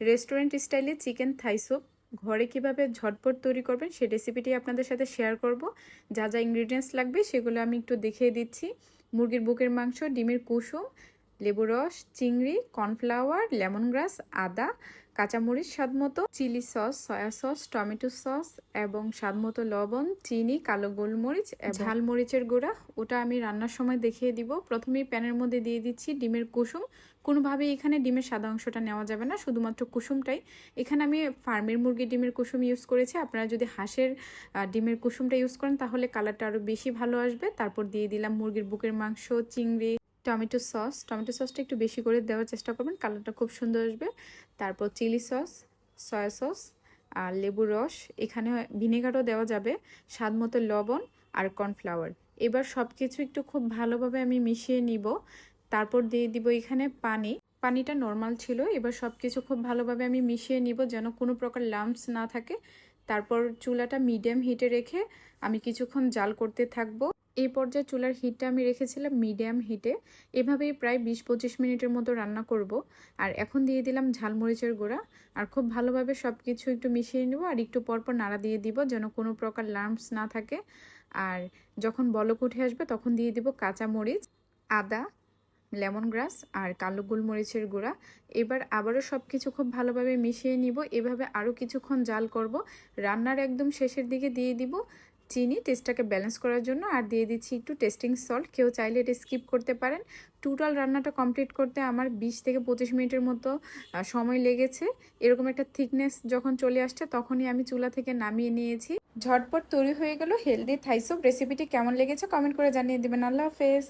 Restaurant স্টাইলে chicken Thai soup ঘরে কিভাবে ঝটপট তৈরি করবেন সেই রেসিপিটি আপনাদের সাথে শেয়ার করব। যা যা ইনগ্রিডিয়েন্টস লাগবে সেগুলো আমি একটু দেখিয়ে দিচ্ছি। মুরগির বুকের মাংস, ডিমের কুসুম, লেবু রস, চিংড়ি, কর্নফ্লাওয়ার, লেমন গ্রাস, আদা, কাঁচামরিচ স্বাদমতো, chilli sauce, soya sauce, tomato sauce এবং স্বাদমতো লবণ, চিনি, কালো গোলমরিচ, ঝাল মরিচের গুঁড়া। ওটা আমি রান্নার সময় দেখিয়ে দিব। প্রথমেই প্যানের মধ্যে দিয়ে দিচ্ছি ডিমের কুসুম। কোনোভাবেই এখানে ডিমের সাদা অংশটা নেওয়া যাবে না, শুধুমাত্র কুসুমটাই। এখানে আমি ফার্মের মুরগির ডিমের কুসুম ইউজ করেছি। আপনারা যদি হাঁসের ডিমের কুসুমটা ইউজ করেন তাহলে কালারটা আরও বেশি ভালো আসবে। তারপর দিয়ে দিলাম মুরগির বুকের মাংস, চিংড়ি, টমেটো সসটা একটু বেশি করে দেওয়ার চেষ্টা করবেন, কালারটা খুব সুন্দর আসবে। তারপর চিলি সস, সয়া সস আর লেবুর রস, এখানে ভিনেগারও দেওয়া যাবে, স্বাদ মতো লবণ আর কর্নফ্লাওয়ার। এবার সব কিছু একটু খুব ভালোভাবে আমি মিশিয়ে নিব। তারপর দিয়ে দিব এখানে পানিটা নর্মাল ছিল। এবার সব কিছু খুব ভালোভাবে আমি মিশিয়ে নিব যেন কোনো প্রকার লাম্পস না থাকে। তারপর চুলাটা মিডিয়াম হিটে রেখে আমি কিছুক্ষণ জাল করতে থাকবো। এই পর্যায়ে চুলার হিটটা আমি রেখেছিলাম মিডিয়াম হিটে। এভাবেই প্রায় 20-25 মিনিটের মতো রান্না করব। আর এখন দিয়ে দিলাম ঝালমরিচের গুঁড়া আর খুব ভালোভাবে সব কিছু একটু মিশিয়ে নেব আর একটু পরপর নাড়া দিয়ে দিব যেন কোনো প্রকার লাম্পস না থাকে। আর যখন বলক উঠে আসবে তখন দিয়ে দিব কাঁচামরিচ, আদা, লেমন গ্রাস আর কালো গোলমরিচের গুঁড়া। এবার আবারও সব কিছু খুব ভালোভাবে মিশিয়ে নিব। এভাবে আরও কিছুক্ষণ জাল করব। রান্নার একদম শেষের দিকে দিয়ে দিব চিনি টেস্টটাকে ব্যালেন্স করার জন্য, আর দিয়ে দিচ্ছি একটু টেস্টিং সল্ট। কেউ চাইলে এটা স্কিপ করতে পারেন। টোটাল রান্নাটা কমপ্লিট করতে আমার 20-25 মিনিটের মতো সময় লেগেছে। এরকম একটা থিকনেস যখন চলে আসছে তখনই আমি চুলা থেকে নামিয়ে নিয়েছি। ঝটপট তৈরি হয়ে গেল হেলদি থাই স্যুপ। রেসিপিটি কেমন লেগেছে কমেন্ট করে জানিয়ে দেবেন। আল্লাহ হাফেজ।